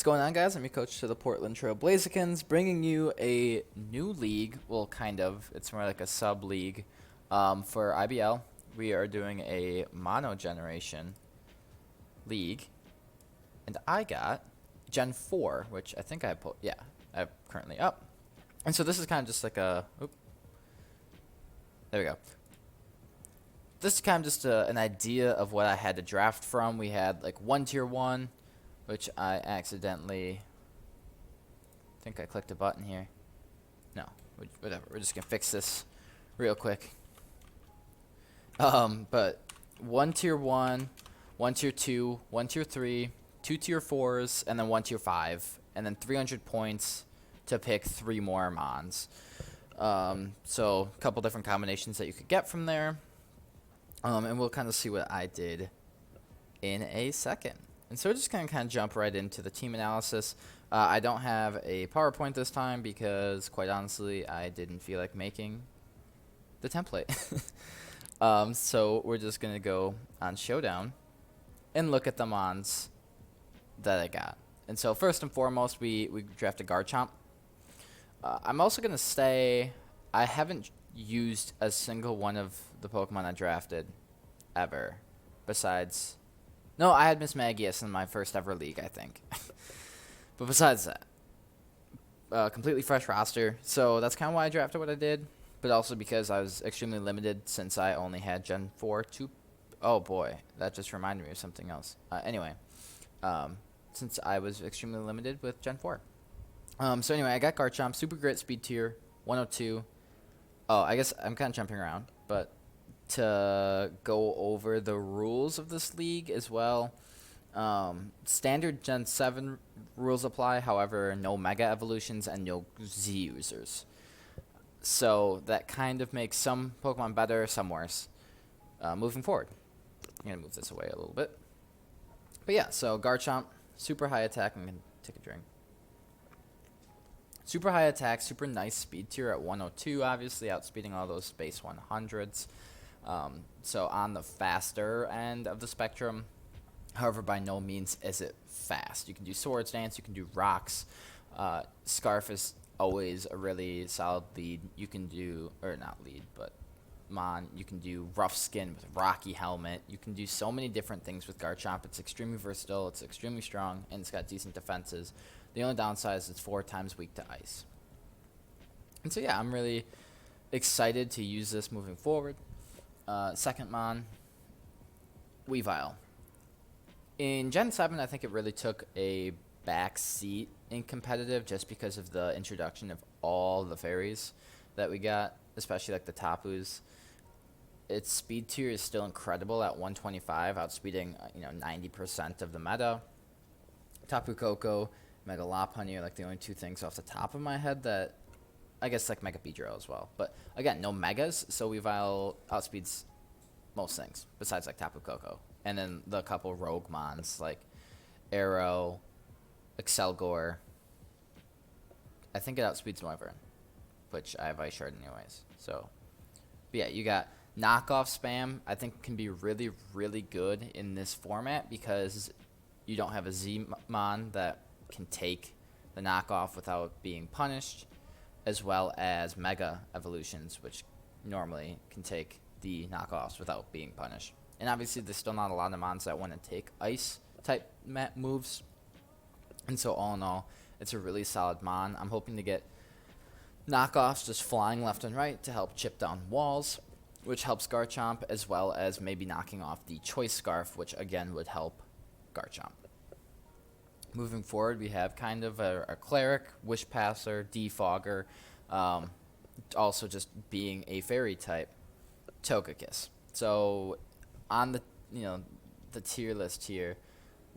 going on, guys? I'm your coach to the Portland Trail Blazikens, bringing you a new league. Well, kind of. It's more like a sub-league for IBL. We are doing a mono generation league, and I got Gen 4, which I think I have, yeah, I have currently up. And so this is kind of just like a, there we go. This is kind of just an idea of what I had to draft from. We had like one tier 1, which I accidentally, I think I clicked a button here. No, whatever. We're just gonna fix this real quick. But one tier 1, one tier 2, one tier 3, 2 tier 4s, and then 1 tier 5, and then 300 points to pick 3 more mons. So a couple different combinations that you could get from there. And we'll kind of see what I did in a second. And so we're just going to kind of jump right into the team analysis. I don't have a PowerPoint this time because, quite honestly, I didn't feel like making the template. So we're just going to go on Showdown and look at the mons that I got. And so first and foremost, we drafted Garchomp. I'm also going to say I haven't used a single one of the Pokemon I drafted ever. Besides, no, I had Miss Magius in my first ever league, I think. But besides that, completely fresh roster. So that's kind of why I drafted what I did. But also because I was extremely limited since I only had Gen 4 to... Oh boy, that just reminded me of something else. Anyway, since I was extremely limited with Gen 4. So anyway, I got Garchomp, Super Grit, Speed Tier, 102. Oh, I guess I'm kind of jumping around, but to go over the rules of this league as well, standard Gen 7 rules apply, however, no Mega Evolutions and no Z users. So that kind of makes some Pokemon better, some worse. Moving forward. I'm going to move this away a little bit. But yeah, so Garchomp, super high attack. I'm going to take a drink. Super high attack, super nice speed tier at 102, obviously, outspeeding all those base 100s. So on the faster end of the spectrum, however, by no means is it fast. You can do Swords Dance, you can do Rocks. Scarf is always a really solid lead. You can do, or not lead, but Mon, you can do Rough Skin with Rocky Helmet. You can do so many different things with Garchomp. It's extremely versatile, it's extremely strong, and it's got decent defenses. The only downside is it's 4 times weak to ice. And so yeah, I'm really excited to use this moving forward. Second Mon, Weavile. In Gen 7, I think it really took a back seat in competitive just because of the introduction of all the fairies that we got, especially like the Tapus. Its speed tier is still incredible at 125, outspeeding 90% of the meta. Tapu Koko, Mega Lopunny are like the only 2 things off the top of my head that I guess like Mega Beedrill as well. But again, no Megas, so Weavile outspeeds most things besides like Tapu Koko. And then the couple rogue mons like Arrow, Excelgor. I think it outspeeds Noivern, which I have Ice Shard anyways. So, but yeah, you got knockoff spam. I think can be really, really good in this format because you don't have a Z-Mon that can take the knockoff without being punished, as well as Mega Evolutions, which normally can take the knockoffs without being punished. And obviously, there's still not a lot of mons that want to take Ice-type moves. And so, all in all, it's a really solid mon. I'm hoping to get knockoffs just flying left and right to help chip down walls, which helps Garchomp, as well as maybe knocking off the Choice Scarf, which again would help Garchomp. Moving forward, we have kind of a Cleric, Wish Passer, Defogger, also just being a fairy type, Togekiss. So on the tier list here,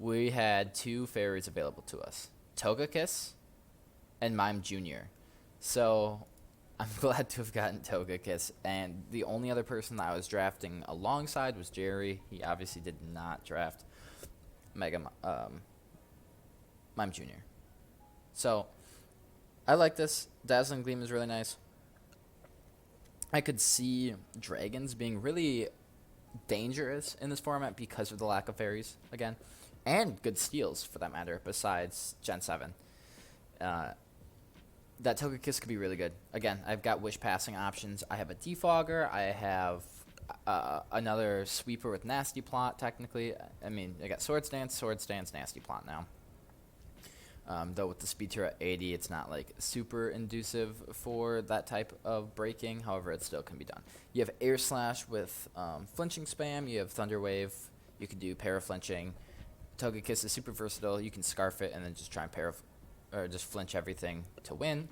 we had 2 fairies available to us, Togekiss and Mime Jr. So I'm glad to have gotten Togekiss, and the only other person that I was drafting alongside was Jerry. He obviously did not draft Mime Jr. So I like this. Dazzling Gleam is really nice. I could see dragons being really dangerous in this format because of the lack of fairies again. and good steals for that matter, besides Gen 7. That Togekiss could be really good. Again, I've got wish passing options. I have a Defogger. I have another sweeper with Nasty Plot, technically. I mean, I got Swords Dance, Nasty Plot now. Though with the speed tier at 80, it's not like super inducive for that type of breaking. However, it still can be done. You have Air Slash with flinching spam. You have Thunder Wave. You can do para flinching. Togekiss is super versatile. You can scarf it and then just try and just flinch everything to win.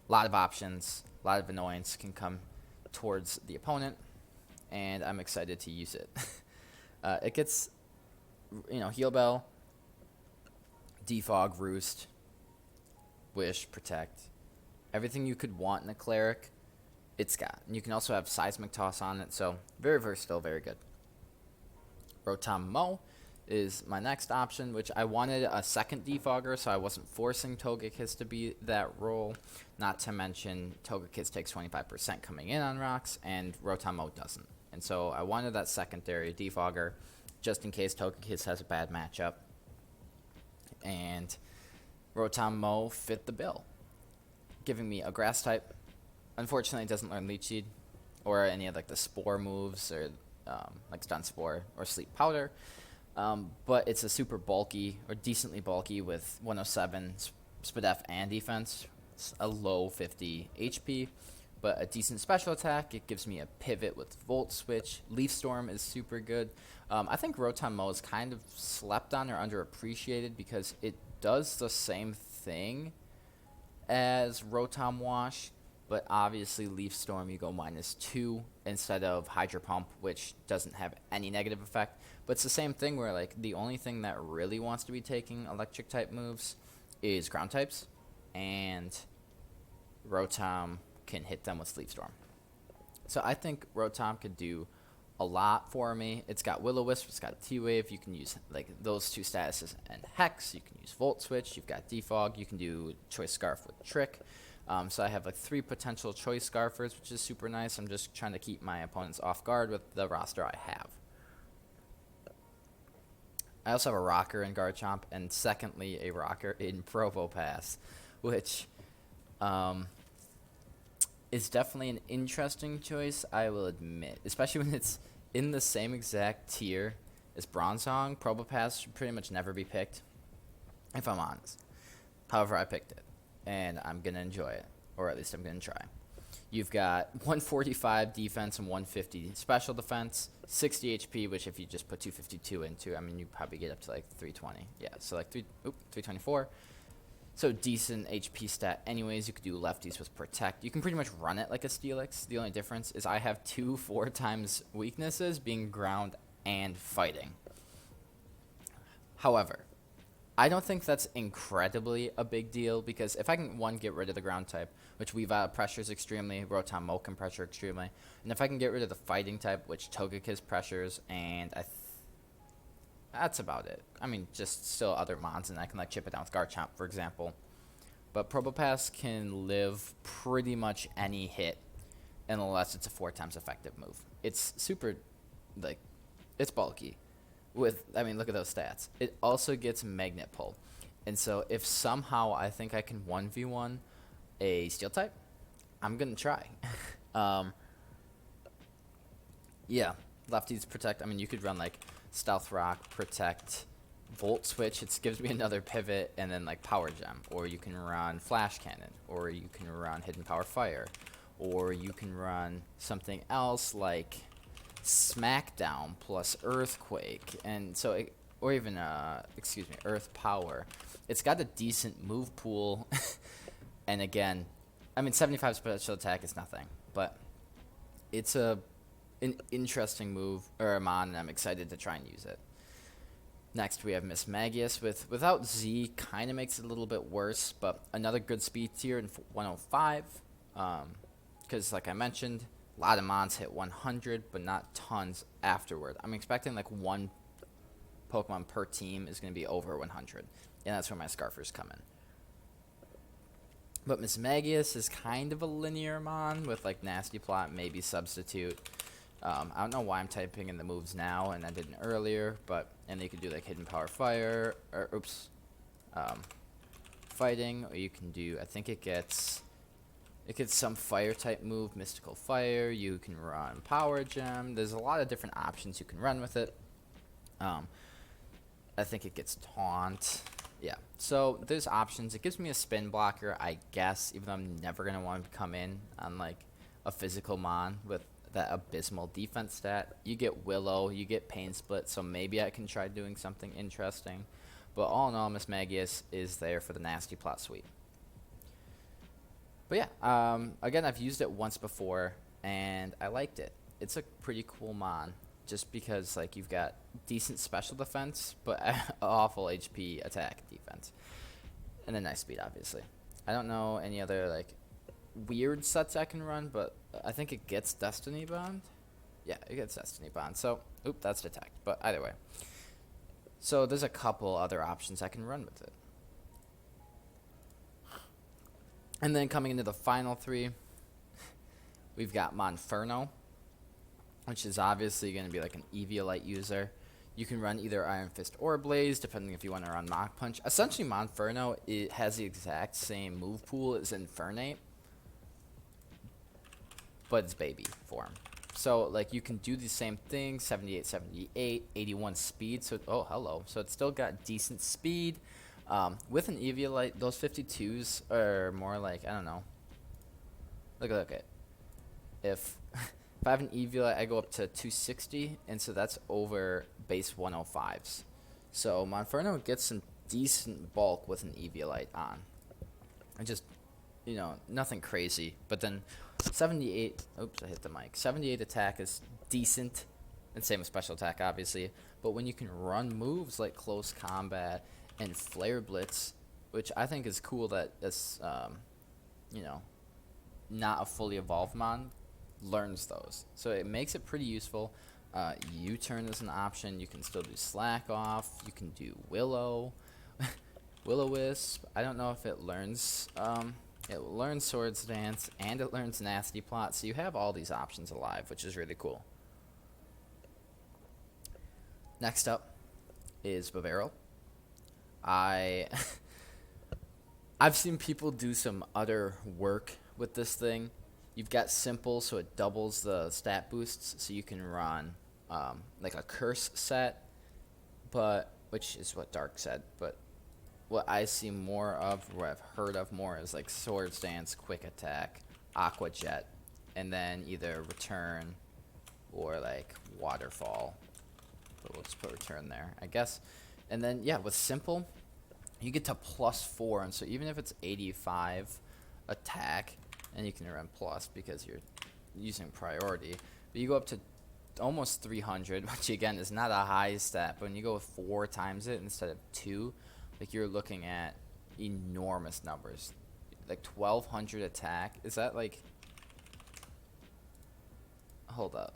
A lot of options. A lot of annoyance can come towards the opponent, and I'm excited to use it. It gets, Heal Bell, Defog, Roost, Wish, Protect. Everything you could want in a Cleric, it's got. And you can also have Seismic Toss on it, so very versatile, very good. Rotom Mow is my next option, which I wanted a second Defogger, so I wasn't forcing Togekiss to be that role. Not to mention, Togekiss takes 25% coming in on rocks, and Rotom Mow doesn't. And so I wanted that secondary Defogger, just in case Togekiss has a bad matchup. And Rotom Mow fit the bill, giving me a Grass type. Unfortunately, it doesn't learn Leech Seed, or any of like the Spore moves, or like Stun Spore or Sleep Powder. But it's a super bulky, or decently bulky, with 107 SPDF and defense. It's a low 50 HP, but a decent special attack. It gives me a pivot with Volt Switch. Leaf Storm is super good. I think Rotom Mow is kind of slept on or underappreciated because it does the same thing as Rotom Wash, but obviously Leaf Storm you go -2 instead of Hydro Pump, which doesn't have any negative effect. But it's the same thing where like the only thing that really wants to be taking electric type moves is ground types, and Rotom can hit them with Sleep Storm. So I think Rotom could do a lot for me. It's got Will-O-Wisp, it's got T-Wave. You can use like those two statuses and Hex. You can use Volt Switch. You've got Defog. You can do Choice Scarf with Trick. So I have like 3 potential Choice Scarfers, which is super nice. I'm just trying to keep my opponents off guard with the roster I have. I also have a Rocker in Garchomp, and secondly, a Rocker in Probopass, which is definitely an interesting choice, I will admit. Especially when it's in the same exact tier as Bronzong. Probopass should pretty much never be picked, if I'm honest. However, I picked it, and I'm going to enjoy it, or at least I'm going to try. You've got 145 defense and 150 special defense, 60 HP, which if you just put 252 into, I mean, you probably get up to like 320. Yeah, so like 324. So decent HP stat. Anyways, you could do lefties with Protect. You can pretty much run it like a Steelix. The only difference is I have 2 4x weaknesses, being ground and fighting. However, I don't think that's incredibly a big deal, because if I can, one, get rid of the ground type, which Weavile pressures extremely, Rotom Mow can pressure extremely, and if I can get rid of the fighting type, which Togekiss pressures, and that's about it. I mean, just still other mons, and I can like chip it down with Garchomp, for example. But Probopass can live pretty much any hit, unless it's a 4x effective move. It's super, like, it's bulky. I mean, look at those stats. It also gets Magnet Pull. And so if somehow I think I can 1v1 a Steel type, I'm going to try. Yeah, lefties Protect. I mean, you could run like Stealth Rock, Protect, Volt Switch. It gives me another pivot, and then like Power Gem. Or you can run Flash Cannon. Or you can run Hidden Power Fire. Or you can run something else like Smackdown plus Earthquake, and so or even Earth Power. It's got a decent move pool, and again, I mean 75 special attack is nothing, but it's an interesting move or a mon, and I'm excited to try and use it. Next we have Miss Magius without Z, kind of makes it a little bit worse, but another good speed tier in 105, because like I mentioned, a lot of mons hit 100, but not tons afterward. I'm expecting like 1 Pokemon per team is going to be over 100, and that's where my Scarfers come in. But Miss Magius is kind of a linear mon with like Nasty Plot, maybe Substitute. I don't know why I'm typing in the moves now and I didn't earlier, but and you can do like hidden power fire or fighting, or you can do, I think it gets some fire type move, mystical fire. You can run power gem. There's a lot of different options you can run with it. I think it gets taunt. Yeah, so there's options. It gives me a spin blocker, I guess, even though I'm never going to want to come in on like a physical mon with that abysmal defense stat. You get Willow, you get Pain Split, so maybe I can try doing something interesting. But all in all, Miss Magius is there for the nasty plot suite. But yeah, again, I've used it once before, and I liked it. It's a pretty cool mon, just because like you've got decent special defense, but awful HP attack defense, and a nice speed, obviously. I don't know any other like weird sets I can run, but I think it gets Destiny Bond. Yeah, it gets Destiny Bond. So, that's detect. But either way. So there's a couple other options I can run with it. And then coming into the final three, we've got Monferno, which is obviously going to be like an Eviolite user. You can run either Iron Fist or Blaze, depending if you want to run Mach Punch. Essentially, Monferno, it has the exact same move pool as Infernate, but it's baby form. So, like, you can do the same thing, 78, 78, 81 speed. So, hello. So, it's still got decent speed. With an Eviolite, those 52s are more like, I don't know. Look at it. If I have an Eviolite, I go up to 260, and so that's over base 105s. So, Monferno gets some decent bulk with an Eviolite on. And just, nothing crazy. But then 78, I hit the mic. 78 attack is decent, and same with special attack, obviously. But when you can run moves like close combat and flare blitz, which I think is cool that this, not a fully evolved mon learns those. So it makes it pretty useful. U-turn is an option. You can still do slack off. You can do Willow. Will-O-Wisp. I don't know if it learns, it learns Swords Dance, and it learns Nasty Plot, so you have all these options alive, which is really cool. Next up is Bavero. I've seen people do some utter work with this thing. You've got simple, so it doubles the stat boosts, so you can run like a curse set, but which is what Dark said. But what I see more of, what I've heard of more, is like Swords Dance, Quick Attack, Aqua Jet, and then either Return or like Waterfall. But we'll just put Return there, I guess. And then, yeah, with simple, you get to +4, and so even if it's 85 attack, and you can run plus because you're using priority, but you go up to almost 300, which again is not a high stat, but when you go with 4 times it instead of 2, like you're looking at enormous numbers. Like 1200 attack, is that like, hold up.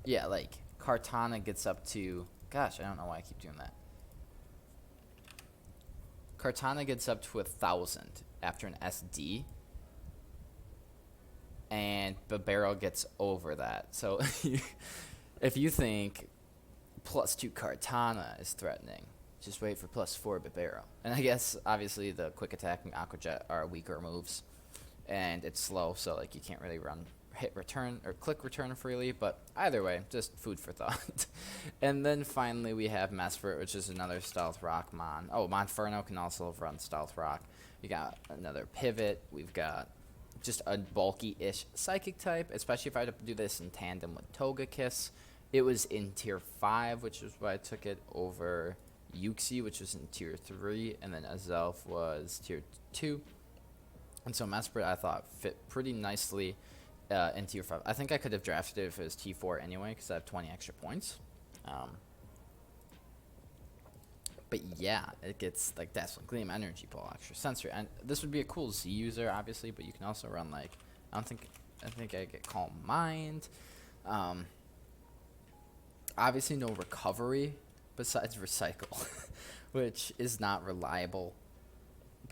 Yeah, like Kartana gets up to, gosh, I don't know why I keep doing that. Kartana gets up to 1,000 after an SD, and Barbaro gets over that. So if you think +2 Kartana is threatening, just wait for +4 Barbaro. And I guess obviously the quick attack and Aqua Jet are weaker moves, and it's slow, so like you can't really hit return or click return freely, but either way, just food for thought. And then finally we have Mesprit, which is another stealth rock mon. Monferno can also run stealth rock. We got another pivot. We've got just a bulky-ish psychic type, especially if I had to do this in tandem with Togekiss. It was in tier 5, which is why I took it over Yuxi, which was in tier 3, and then Azelf was tier 2. And so Mesprit, I thought, fit pretty nicely in tier 5. I think I could have drafted it if it was T4 anyway, because I have 20 extra points. But yeah, it gets like Dazzling Gleam, Energy Ball, Extra Sensory, and this would be a cool Z user, obviously. But you can also run like I think I get Calm Mind. Obviously, no recovery besides Recycle, which is not reliable.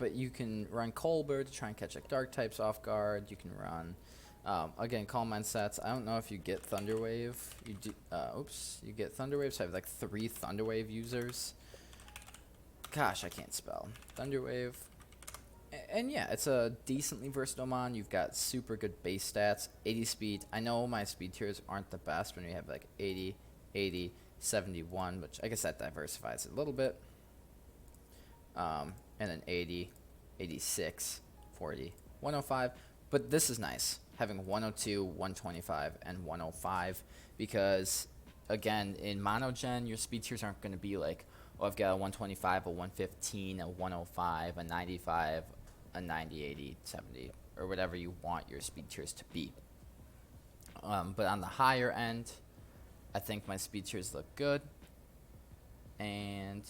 but you can run Colbert to try and catch like dark types off guard. You can run, again, Calm Mind sets. I don't know if you get Thunderwave. You do. You get Thunderwave. So I have like 3 Thunderwave users. Gosh, I can't spell. Thunderwave. And yeah, it's a decently versatile mon. You've got super good base stats, 80 speed. I know my speed tiers aren't the best when you have like 80, 80, 71, which I guess that diversifies it a little bit. And then 80, 86, 40, 105. But this is nice, having 102, 125, and 105, because, again, in monogen, your speed tiers aren't going to be like, oh, I've got a 125, a 115, a 105, a 95, a 90, 80, 70, or whatever you want your speed tiers to be. But on the higher end, I think my speed tiers look good, and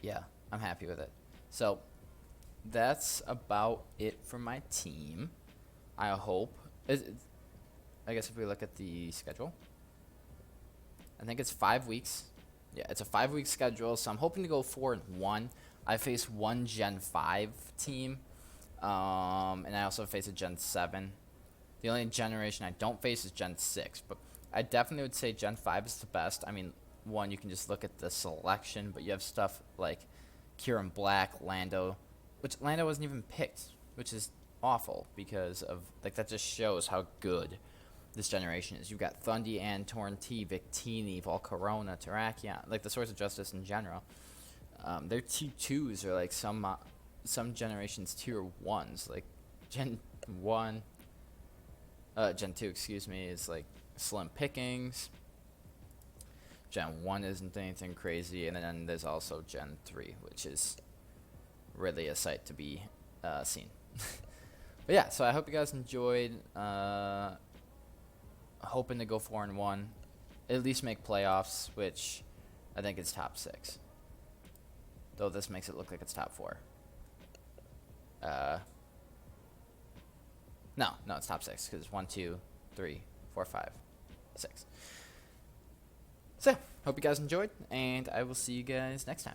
yeah, I'm happy with it. So that's about it for my team. I hope. I guess if we look at the schedule, I think it's 5 weeks. Yeah, it's a 5-week schedule, so I'm hoping to go 4-1. I face one Gen 5 team, and I also face a Gen 7. The only generation I don't face is Gen 6, but I definitely would say Gen 5 is the best. I mean, one, you can just look at the selection, but you have stuff like Kieran Black, Lando, which Lando wasn't even picked, which is awful because of, like, that just shows how good this generation is. You've got Thundy, Antorn, T, Victini, Volcarona, Terrakion, like the Swords of Justice in general. Their T2s are like some generations tier 1s, like Gen 2, excuse me, is like slim pickings. Gen 1 isn't anything crazy, and then there's also Gen 3, which is really a sight to be seen. But yeah, so I hope you guys enjoyed. Hoping to go 4-1, at least make playoffs, which I think is top 6. Though this makes it look like it's top 4. No, it's top 6 because 1, 2, 3, 4, 5, 6. So, hope you guys enjoyed, and I will see you guys next time.